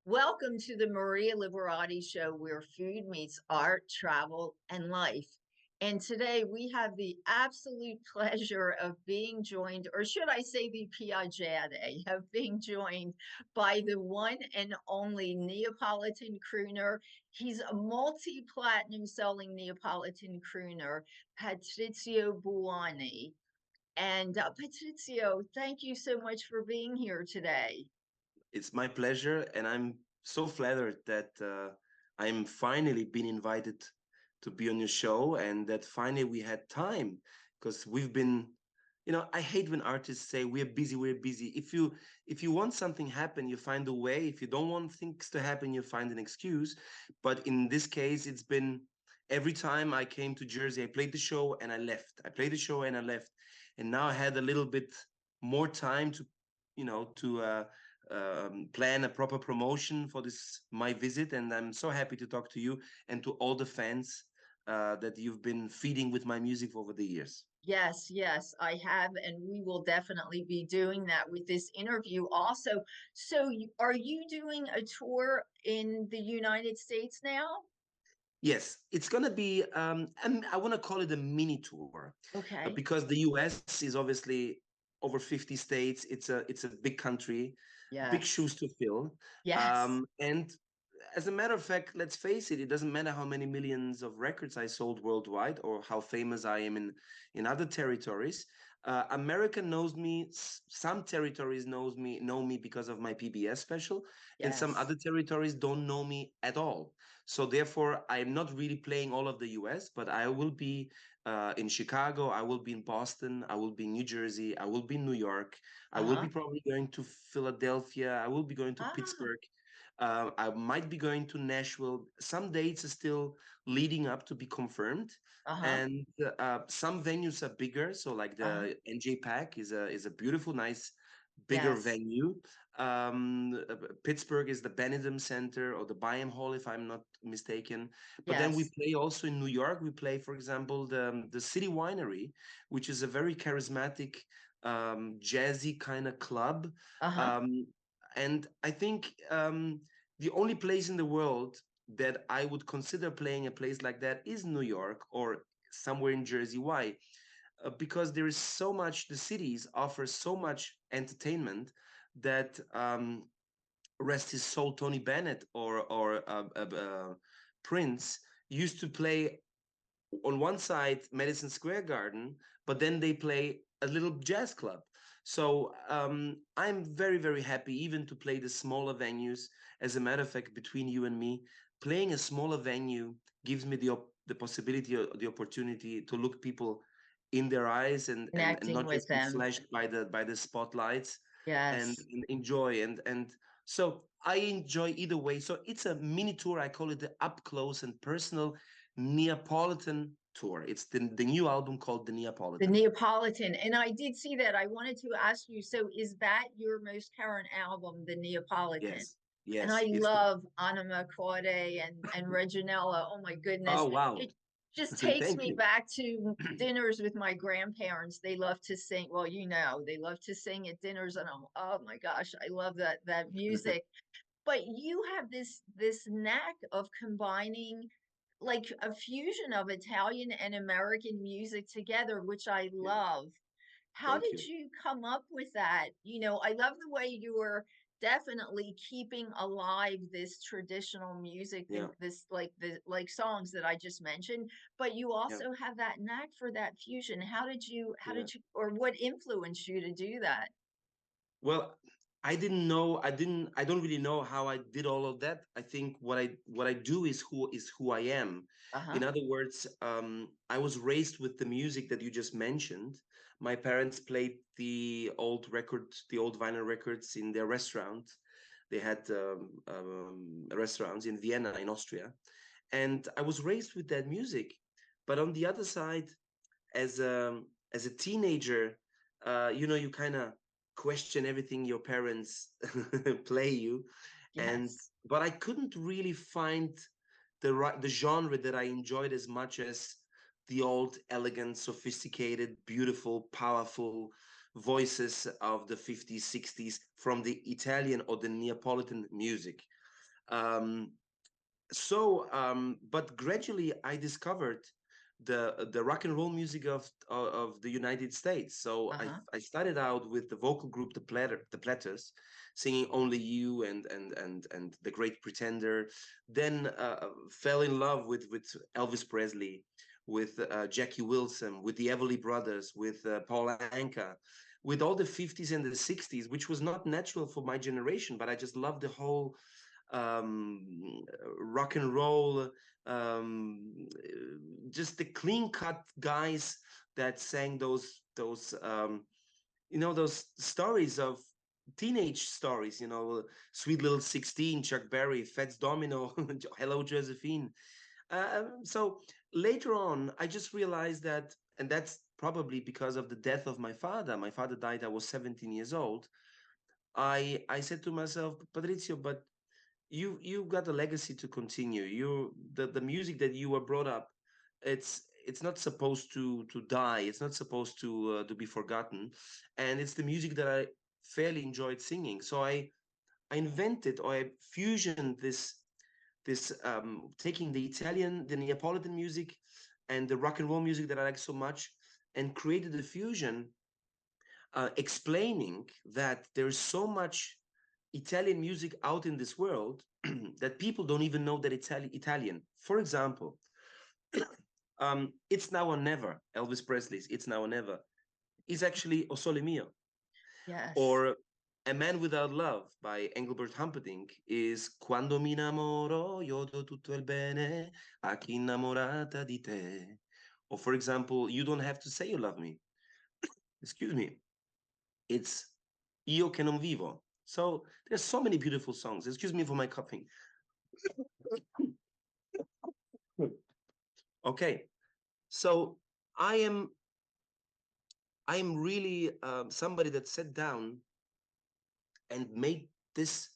Welcome to the Maria Liberati Show, where food meets art, travel, and life. And today we have the absolute pleasure of being joined, or should I say the piacere, of being joined by the one and only Neapolitan crooner. He's a multi-platinum selling Neapolitan crooner, Patrizio Buanne. And Patrizio, thank you so much for being here today. It's my pleasure, and I'm so flattered that I'm finally been invited to be on your show, and that finally we had time because we've been, I hate when artists say we're busy, we're busy. If you want something happen, you find a way. If you don't want things to happen, you find an excuse. But in this case, it's been every time I came to Jersey, I played the show and I left. I played the show and I left, and now I had a little bit more time to, plan a proper promotion for this my visit, and I'm so happy to talk to you and to all the fans that you've been feeding with my music over the years. Yes, yes, I have, and we will definitely be doing that with this interview also. So, are you doing a tour in the United States now? Yes, it's gonna be. I want to call it a mini tour, Okay. because the U.S. is obviously over 50 states. It's a big country, big Yes. shoes to fill. Yes. And as a matter of fact, let's face it, it doesn't matter how many millions of records I sold worldwide or how famous I am in other territories. America knows me. Some territories know me because of my PBS special, and some Yes. other territories don't know me at all. So therefore, I am not really playing all of the US, but I will be in Chicago, I will be in Boston, I will be in New Jersey, I will be in New York, I will be Uh-huh. probably going to Philadelphia, I will be going to Ah. Pittsburgh, I might be going to Nashville. Some dates are still leading up to be confirmed, Uh-huh. and some venues are bigger. So like Uh-huh. the NJ Pack is a beautiful, nice, bigger Yes. venue. Pittsburgh is the Benedum Center or the Byham Hall, if I'm not mistaken. But then we Yes. play also in New York. We play, for example, the City Winery, which is a very charismatic, jazzy kind of club. Uh-huh. Um, and I think the only place in the world that I would consider playing a place like that is New York or somewhere in Jersey. Why? Because there is so much, the cities offer so much entertainment that rest his soul, Tony Bennett or Prince used to play on one side Madison Square Garden, but then they play a little jazz club. So I'm very, very happy even to play the smaller venues. As a matter of fact, between you and me, playing a smaller venue gives me the possibility or the opportunity to look people in their eyes and Connecting not with just be them. flashed by the spotlights Yes. and enjoy and so I enjoy either way. So it's a mini tour. I call it the up close and personal Neapolitan tour. It's the new album called The The Neapolitan. Neapolitan. And I did see that. I wanted to ask you, so is that your most current album, The Neapolitan? Yes, And yes, I it's the. love Anima Corday and Reginella. Oh my goodness. Oh wow, It just takes thank me you. back to dinners with my grandparents. They love to sing. Well, they love to sing at dinners, and oh my gosh, I love that music. But you have this knack of combining like a fusion of Italian and American music together, which I Yeah, love. How thank did you. you come up with that? I love the way you were definitely keeping alive this traditional music, Yeah, this like songs that I just mentioned, but you yeah, also have that knack for that fusion. How yeah. did you, or what influenced you to do that? Well, I didn't know. I don't really know how I did all of that. I think what I do is who I am. Uh-huh. In other words, I was raised with the music that you just mentioned. My parents played the old vinyl records in their restaurant. They had restaurants in Vienna, in Austria, and I was raised with that music. But on the other side, as a teenager, you kind of question everything your parents play you, and Yes. but I couldn't really find the genre that I enjoyed as much as the old, elegant, sophisticated, beautiful, powerful voices of the 50s, 60s from the Italian or the Neapolitan music. Um, but gradually I discovered the rock and roll music of the United States. So Uh-huh. I started out with the vocal group the Platters, singing "Only You" and "The Great Pretender." Then fell in love with Elvis Presley, with Jackie Wilson, with the Everly Brothers, with Paul Anka, with all the 50s and the 60s, which was not natural for my generation, but I just loved the whole rock and roll, just the clean cut guys that sang those stories of teenage stories, Sweet Little 16, Chuck Berry, Fats Domino, Hello Josephine. So later on, I just realized that, and that's probably because of the death of my father. My father died, I was 17 years old. I said to myself, Patrizio, but you've got a legacy to continue. The music that you were brought up, it's not supposed to die. It's not supposed to be forgotten, and it's the music that I fairly enjoyed singing. So I invented, or I fusioned this taking the Neapolitan music and the rock and roll music that I like so much, and created a fusion, explaining that there's so much Italian music out in this world that people don't even know that it's Italian. For example, "It's Now or Never," Elvis Presley's "It's Now or Never," is actually "O Sole Mio." Yes. Or "A Man Without Love" by Engelbert Humperdinck is "Quando mi innamoro io do tutto il bene a chi innamorata di te." Or for example, "You Don't Have to Say You Love Me." Excuse me. It's "Io che non vivo." So there's so many beautiful songs. Excuse me for my coughing. Okay, so I am I am really somebody that sat down and made this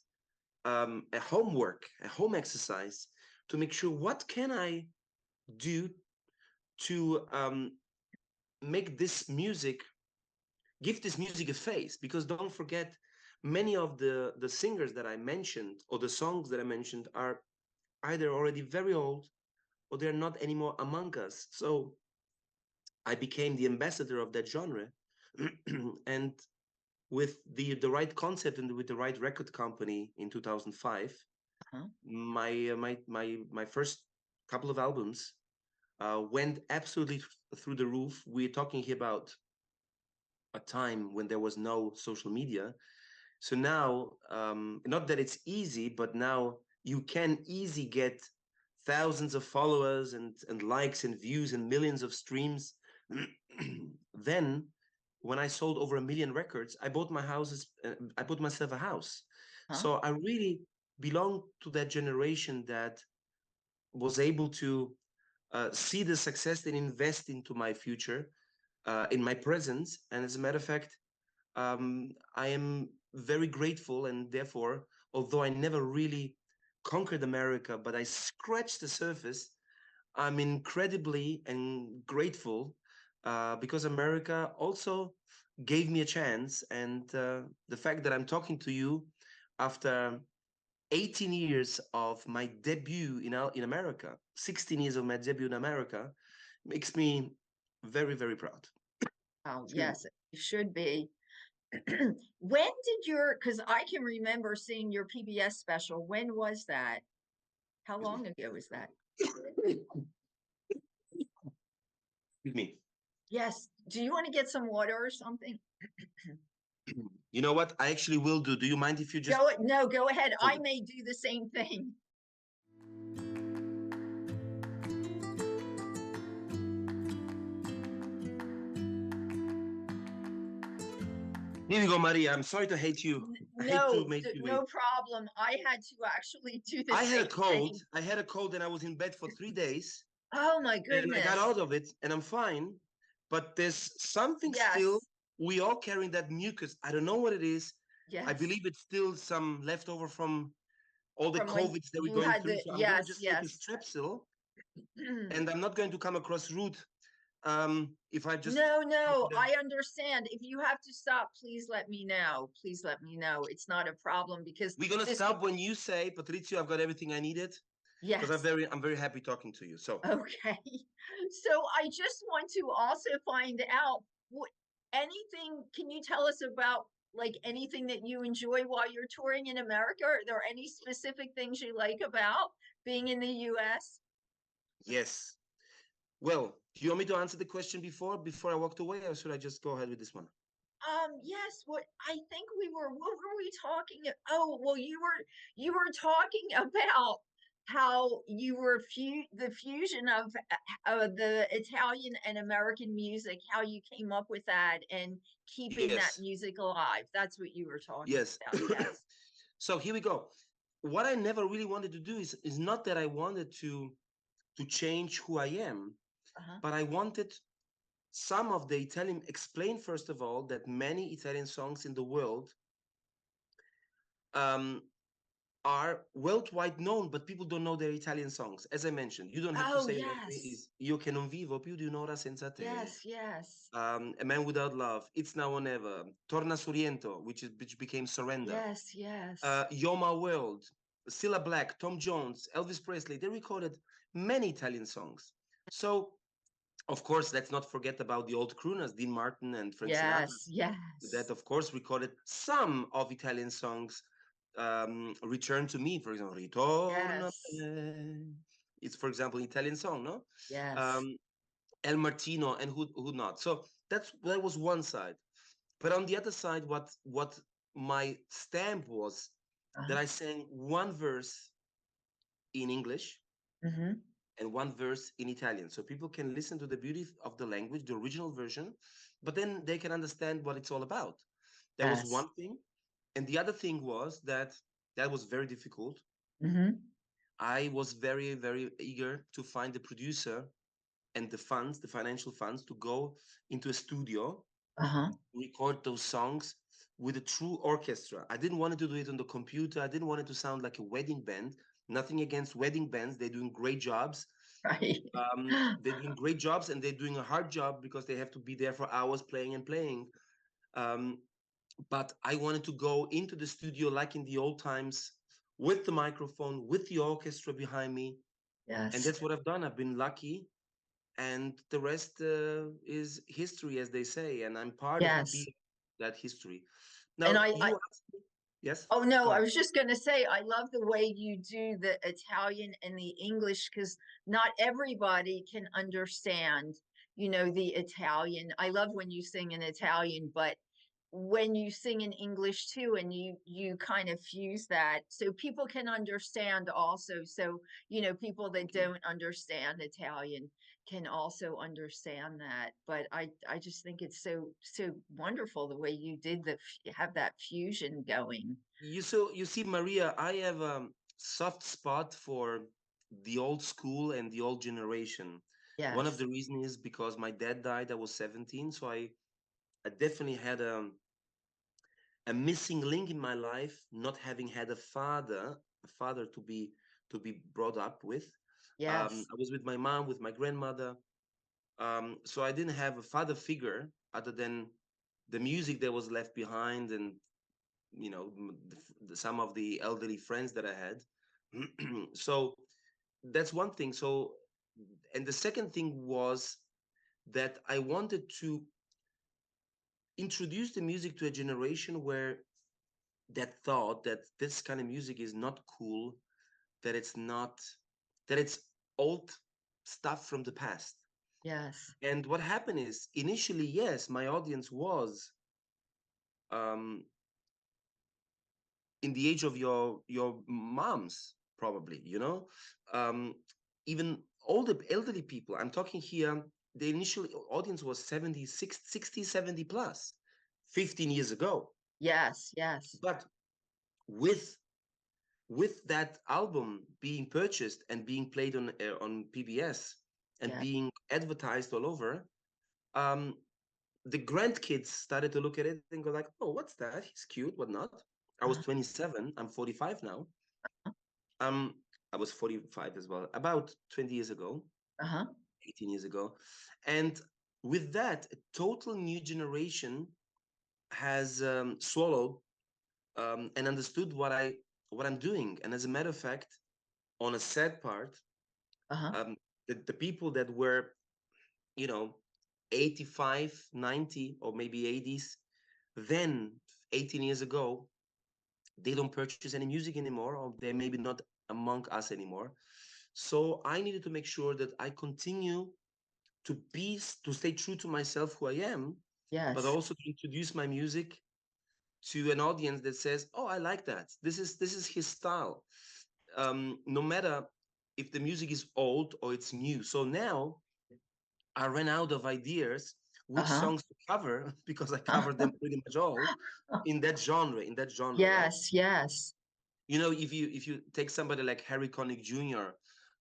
a homework, a home exercise, to make sure what can I do to make this music, give this music a face. Because don't forget, many of the singers that I mentioned, or the songs that I mentioned, are either already very old or they're not anymore among us. So I became the ambassador of that genre. And with the right concept and with the right record company in 2005, Uh-huh. my first couple of albums went absolutely through the roof. We're talking here about a time when there was no social media. So now, not that it's easy, but now you can easily get thousands of followers and likes and views and millions of streams. Then, when I sold over 1 million records, I bought my houses. I bought myself a house. Huh? So I really belong to that generation that was able to see the success and invest into my future, in my presence. And as a matter of fact, I am very grateful, and therefore, although I never really conquered America, but I scratched the surface, I'm incredibly and grateful, because America also gave me a chance. And the fact that I'm talking to you after 18 years of my debut in America, 16 years of my debut in America, makes me very, very proud. Oh, Excuse me. yes, it should be. When did your, because I can remember seeing your PBS special. When was that? How Excuse long ago was that? me. Excuse me. Yes. Do you want to get some water or something? You know what? I actually will do. Do you mind if you just Go, no, go ahead. hold I it? may do the same thing. Here you go, Maria. I'm sorry to hate you. I hate to No, make you wait. no problem. I had to actually do the I had a same cold. thing. I had a cold and I was in bed for 3 days Oh my and I got goodness. out of it and I'm fine. But there's something still. Yes, We all carrying that mucus. I don't know what it is. I yes. believe it's still some leftover from all the From when COVIDs that we're you going had through. the, So I'm gonna yes, just take a yes. strepsil, and I'm not going to come across rude. If I just No, keep no, it I understand. If you have to stop, please let me know. Please let me know. It's not a problem because we're gonna this, stop when you say, Patrizio, I've got everything I needed, because yes. I'm very happy talking to you. So Okay. So I just want to also find out what anything, can you tell us about like anything that you enjoy while you're touring in America? Are there any specific things you like about being in the US? yes. Well, do you want me to answer the question before I walked away, or should I just go ahead with this one? Yes, what I think what were we talking? Oh, well, you were talking about how you were the fusion of the Italian and American music, how you came up with that and keeping that Yes. music alive. That's what you were talking Yes. about. Yes. So here we go. What I never really wanted to do is not that I wanted to change who I am, Uh-huh. but I wanted some of the Italian explain first of all that many Italian songs in the world um, are worldwide known, but people don't know their Italian songs. As I mentioned, you don't have to Oh, say yes. is Io che non vivo più di un'ora senza te. Yes, yes. A Man Without Love, It's Now or Never, Torna Suriento, which became Surrender, Yes, yes. You're My World, Cilla Black, Tom Jones, Elvis Presley. They recorded many Italian songs. So, of course, let's not forget about the old crooners, Dean Martin and Frank Sinatra, Yes, yes. that, of course, recorded some of Italian songs. Return to Me, for example, Ritorna. Yes. It's, for example, an Italian song, no? Yes. Um, El Martino and who not. So that was one side. But on the other side, what my stamp was that Uh-huh. I sang one verse in English Mm-hmm. and one verse in Italian. So people can listen to the beauty of the language, the original version, but then they can understand what it's all about. That was Yes. one thing. And the other thing was that was very difficult. Mm-hmm. I was very, very eager to find the producer and the funds, the financial funds, to go into a studio, Uh-huh. record those songs with a true orchestra. I didn't want to do it on the computer. I didn't want it to sound like a wedding band. Nothing against wedding bands. They're doing great jobs. Right. They're doing great jobs and they're doing a hard job because they have to be there for hours playing and playing. Um, but I wanted to go into the studio like in the old times with the microphone, with the orchestra behind me. And Yes. that's what I've done. I've been lucky. And the rest is history, as they say. And I'm part of Yes. that history. And Now, you asked me, yes, oh no, go I ahead. was just going to say, I love the way you do the Italian and the English because not everybody can understand, the Italian. I love when you sing in Italian, but when you sing in English too, and you kind of fuse that so people can understand also. So, people that Thank you. don't understand Italian can also understand that. But I just think it's so wonderful the way you did have that fusion going. You see, Maria, I have a soft spot for the old school and the old generation. One of Yes. the reasons is because my dad died. I was 17, so I definitely had a missing link in my life, not having had a father to be brought up with. Yes. I was with my mom, with my grandmother, so I didn't have a father figure other than the music that was left behind, and some of the elderly friends that I had. So that's one thing. So, and the second thing was that I wanted to introduce the music to a generation where that thought that this kind of music is not cool, that it's not, that it's old stuff from the past. Yes. And what happened is initially, yes, my audience was um, in the age of your moms, probably, um, even older elderly people. I'm talking here. The initial audience was 76, 60, 70 plus, 15 years ago. Yes. Yes. But with with that album being purchased and being played on PBS and Yeah. being advertised all over, um, the grandkids started to look at it and go like, "Oh, what's that? He's cute. What not?" I was Uh-huh. 27. I'm 45 now. Um, I was 45 as well, about 20 years ago, Uh-huh. 18 years ago, and with that, a total new generation has swallowed and understood what I'm doing. And as a matter of fact, on a sad part, Uh-huh. um, the people that were, you know, 85, 90, or maybe 80s, then 18 years ago, they don't purchase any music anymore, or they're maybe not among us anymore. So I needed to make sure that I continue to stay true to myself, who I am, but Yes. also to introduce my music to an audience that says, "Oh, I like that. This is his style." No matter if the music is old or it's new. So now I ran out of ideas which Uh-huh. songs to cover because I covered them pretty much all in that genre. In that genre, right? Yes, yes. You know, if you take somebody like Harry Connick Jr.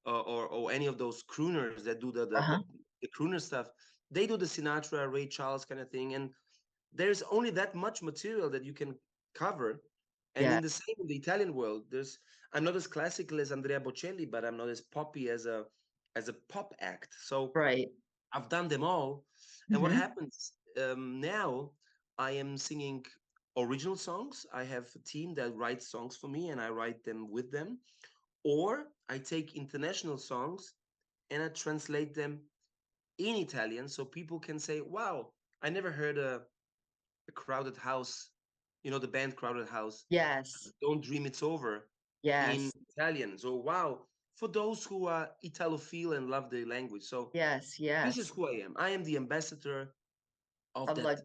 Or any of those crooners that do Uh-huh. the crooner stuff, they do the Sinatra, Ray Charles kind of thing, and there's only that much material that you can cover. And Yeah. in the same in the Italian world, there's I'm not as classical as Andrea Bocelli, but I'm not as poppy as a pop act. So Right. I've done them all. And what Hmm. happens now, I am singing original songs. I have a team that writes songs for me, and I write them with them. Or I take international songs and I translate them in Italian so people can say, wow, I never heard a Crowded House, the band Crowded House, Yes. Don't Dream It's Over in Yes. Italian. So, wow, for those who are Italophile and love the language. So, Yes. this is Yes. who I am. I am the ambassador of Of La that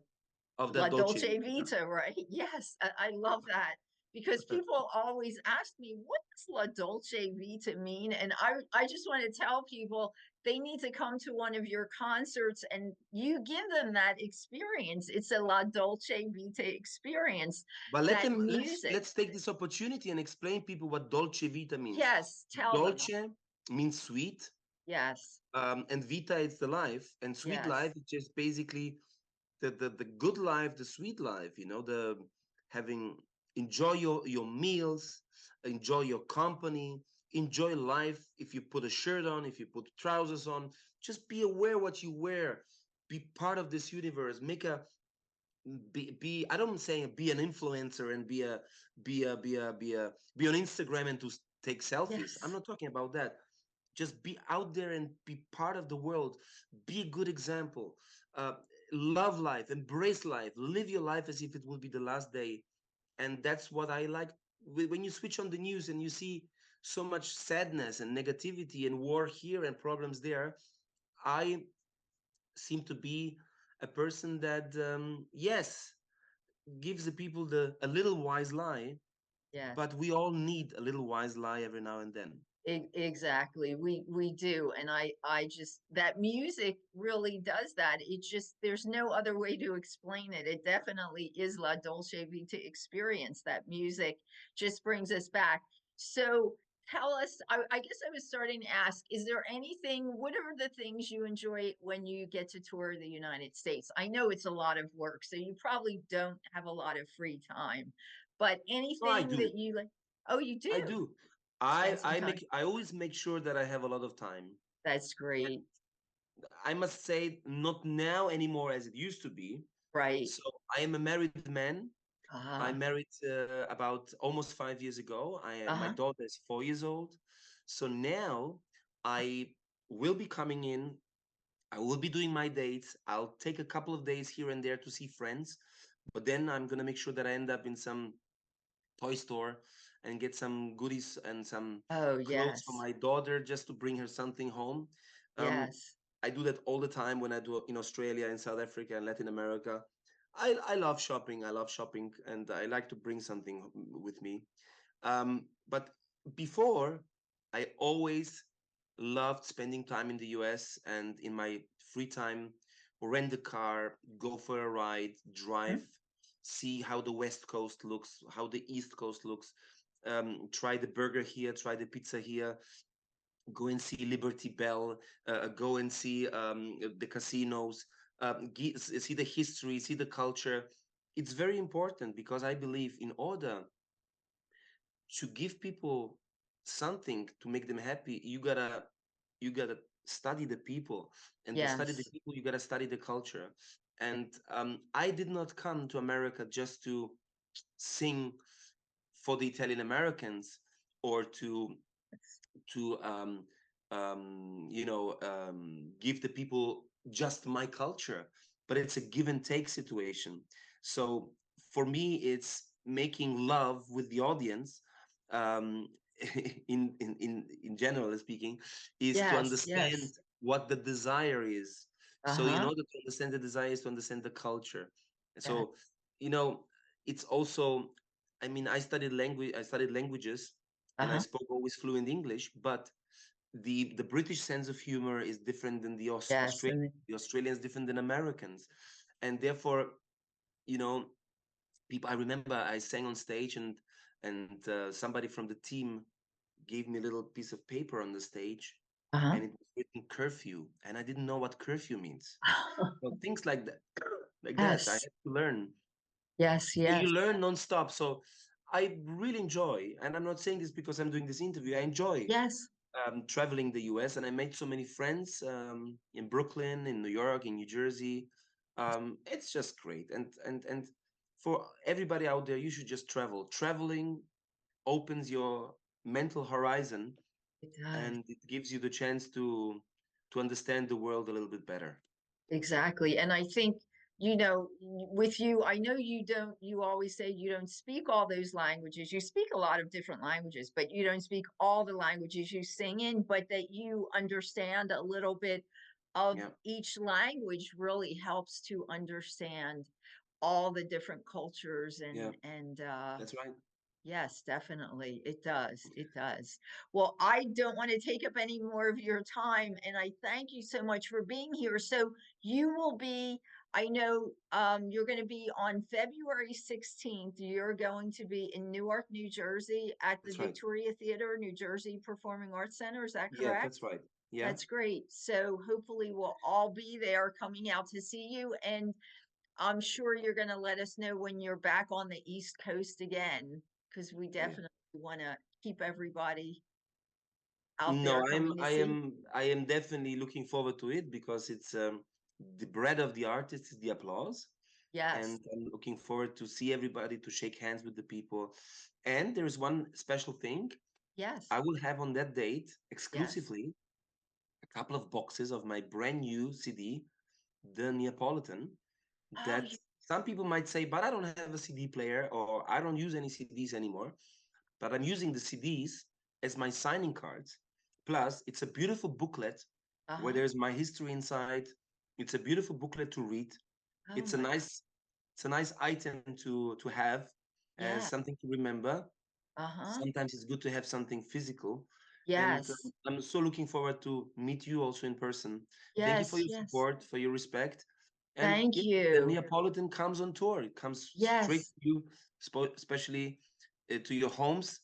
of La that Dolce Dolce Vita. Vita, right? Yes, I love that because people always ask me, what does La Dolce Vita mean? And I just want to tell people they need to come to one of your concerts and you give them that experience. It's a La Dolce Vita experience, But let that them music. let's take this opportunity and explain people what Dolce Vita means. Yes, tell them. Dolce means sweet, Yes, and Vita is the life, and sweet life yes, is just basically the good life, the sweet life, the having enjoy your meals, enjoy your company, enjoy life. If you put a shirt on, if you put trousers on, just be aware what you wear, be part of this universe, make a be I don't say be an influencer and be on Instagram and to take selfies. I'm yes, not talking about that. Just be out there and be part of the world. Be a good example. uh, Love life, embrace life, live your life as if it will be the last day. And that's what I like. When you switch on the news and you see so much sadness and negativity and war here and problems there, I seem to be a person that, yes, gives the people a little wise lie, yes. but we all need a little wise lie every now and then. Exactly. We do. And I just that music really does that. It just there's no other way to explain it. It definitely is La Dolce Vita experience. That music just brings us back. So tell us, I guess I was starting to ask, is there anything, what are the things you enjoy when you get to tour the United States? I know it's a lot of work, so you probably don't have a lot of free time, but No, I anything do. that you like, oh, you I do do. spend some time. I always make sure that I have a lot of time. That's great. I must say, not now anymore as it used to be. Right. So I am a married man. I Uh-huh. married about almost 5 years ago. My Uh-huh. daughter is 4 years old. So now I will be coming in. I will be doing my dates. I'll take a couple of days here and there to see friends, but then I'm gonna make sure that I end up in some toy store and get some goodies and some Oh, clothes for yes. my daughter just to bring her something home. Um, Yes. I do that all the time when I do in Australia and South Africa and Latin America. I love shopping. I love shopping, and I like to bring something with me. But before, I always loved spending time in the US, and in my free time, rent a car, go for a ride, drive, Mhm. see how the West Coast looks, how the East Coast looks, try the burger here, try the pizza here, go and see Liberty Bell, go and see the casinos, see the history, see the culture. It's very important because I believe in order to give people something to make them happy, you gotta study the people, and to study the Yes. people, you got to study the culture. And I did not come to America just to sing for the Italian Americans, or to give the people just my culture, but it's a give and take situation. So for me, it's making love with the audience. um, in general speaking, is to Yes. understand Yes. what the desire is. So in Uh-huh. order to understand the desire is to understand the culture. And That. so, you know, it's also, I mean, I studied languages, and I Uh-huh. spoke always fluent English, but the British sense of humor is different than the Yes. Australian. And The Australians different than Americans, and therefore, you know, people. I remember I sang on stage, and somebody from the team gave me a little piece of paper on the stage, uh-huh. and it was written curfew, and I didn't know what curfew means. So things like that, like that, I Yes. had to learn. Yes. So you Yes. learn nonstop. So I really enjoy, and I'm not saying this because I'm doing this interview. I enjoy Yes. traveling the U.S., and I made so many friends in Brooklyn, in New York, in New Jersey. It's just great, and for everybody out there, you should just travel. Traveling opens your mental horizon, It does. and it gives you the chance to understand the world a little bit better. Exactly. And I think, with you, I know you always say you don't speak all those languages. You speak a lot of different languages, but you don't speak all the languages you sing in, but that you understand a little bit of Yeah, each language really helps to understand all the different cultures yeah, and that's right. yes, definitely. It does. It does. Well, I don't want to take up any more of your time, and I thank you so much for being here. So you will be, I know, you're going to be on February 16th. You're going to be in Newark, New Jersey at the That's right. Victoria Theater, New Jersey Performing Arts Center. Is that Yeah, correct? that's right. Yeah, That's great. So hopefully we'll all be there coming out to see you. And I'm sure you're going to let us know when you're back on the East Coast again, because we yeah. definitely want to keep everybody out No, there coming to see. I am definitely looking forward to it, because it's the bread of the artist is the applause, Yes, and I'm looking forward to see everybody, to shake hands with the people. And there is one special thing. yes, I will have on that date yes. exclusively a couple of boxes of my brand new CD, The Neapolitan, Oh, that some people might say, but I don't have a CD player, or I don't use any CDs anymore. But I'm using the CDs as my signing cards. Plus, it's a beautiful booklet where uh-huh. there's my history inside. It's a beautiful booklet to read. Oh It's a my, nice it's a nice item to have as yeah, something to remember. uh-huh. Sometimes it's good to have something physical. And Yes, I'm so looking forward to meet you also in person. Thank you for yes, your yes. support, for your respect. And Thank yeah, the you. Neapolitan comes on tour. It comes straight Yes, to you, especially to your homes,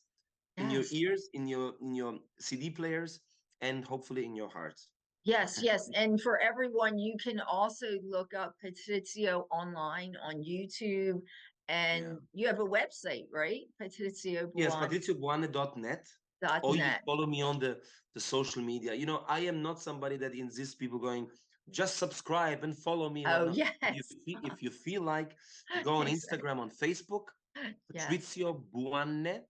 in your yes. ears, in your CD players, and hopefully in your hearts. Yes, yes. And for everyone, you can also look up Patrizio online on YouTube. Yeah. And you have a website, right? Patrizio Yes, Buanne patriziobuanne.net, dot or you net. follow me on the social media. I am not somebody that insists people going, just subscribe and follow me. Oh, Whatnot. yes. If you feel like, go on Exactly. Instagram, on Facebook, Yes. Patrizio Buanne.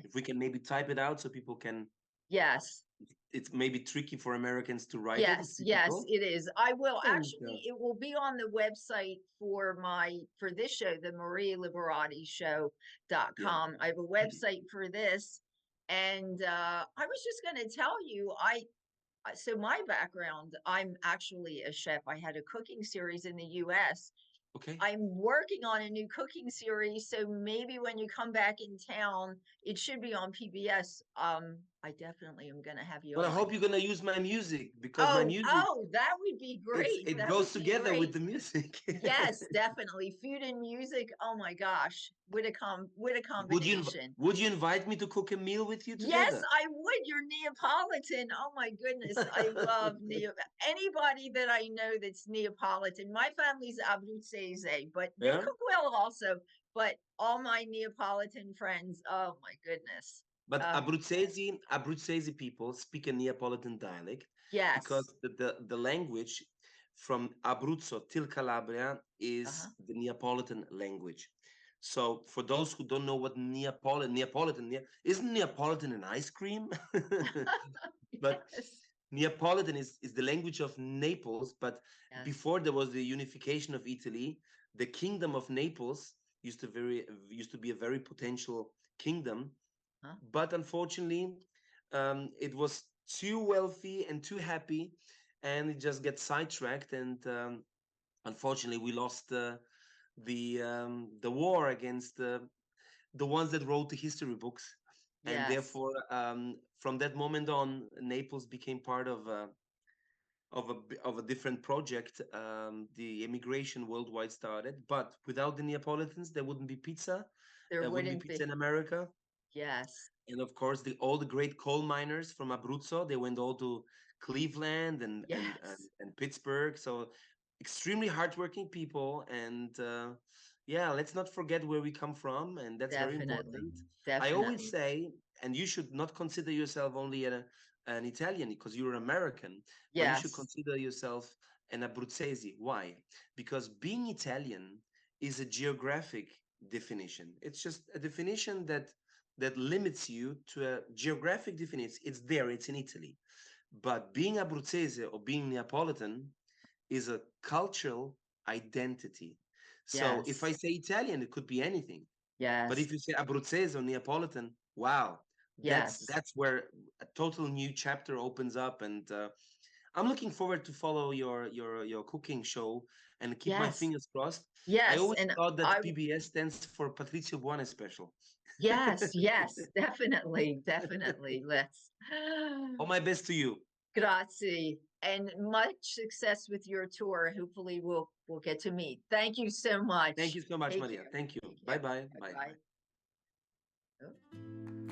If we can maybe type it out so people can, Yes. it's maybe tricky for Americans to write it. It's Yes, yes, difficult. it is. I will And actually, it will be on the website for this show, the Maria Liberati yeah, show.com. I have a website for this. And I was just going to tell you, so my background, I'm actually a chef. I had a cooking series in the US. okay. I'm working on a new cooking series, so maybe when you come back in town, it should be on PBS. I definitely am going to have you Well, I on my. hope you're gonna use my music, because my Oh, music, oh, that would be great. it That goes would be together with great. the music. Yes, definitely. Food and music. Oh my gosh. What a combination. Would you invite me to cook a meal with you Yes, together? I would. You're Neapolitan. Oh my goodness. I love anybody that I know that's Neapolitan. My family's Abruzzese, but they Yeah. cook well also. But all my Neapolitan friends, oh my goodness. But Uh, Abruzzese people speak a Neapolitan dialect because yes. the language from Abruzzo till Calabria is Uh-huh. the Neapolitan language. So for those who don't know what isn't Neapolitan an ice cream? But Yes. Neapolitan is the language of Naples. But Yes. before there was the unification of Italy, the kingdom of Naples used to be a very potential kingdom, Huh? but unfortunately, it was too wealthy and too happy, and it just gets sidetracked. And unfortunately, we lost the war against the ones that wrote the history books, and Yes. therefore, from that moment on, Naples became part of a different project. The immigration worldwide started, but without the Neapolitans, there wouldn't be pizza. There There wouldn't be wouldn't pizza be. in America. Yes. And of course, all the great coal miners from Abruzzo, they went all to Cleveland Yes. and Pittsburgh. So extremely hardworking people. And yeah, let's not forget where we come from, and that's very Definitely. important. I always Definitely. say, and you should not consider yourself only an Italian because you're American, but you should Yes. consider yourself an Abruzzese. Why? Because being Italian is a geographic definition. It's just a definition that limits you to a geographic definition. It's there, it's in Italy. But being Abruzzese or being Neapolitan is a cultural identity. So if I Yes. say Italian, it could be anything. But Yes. if you say Abruzzese or Neapolitan, wow, Yes. that's where a total new chapter opens up. And I'm looking forward to follow your cooking show and keep my Yes. fingers crossed. I Yes. always And thought that I, PBS stands for Patrizio Buanne Special. yes, yes, definitely, definitely. Let's. All my best to you. Grazie. And much success with your tour. Hopefully we'll get to meet. Thank you so Thank much. you so much, Take Maria. care. Thank you. Take Bye care. bye. Bye Bye bye. bye.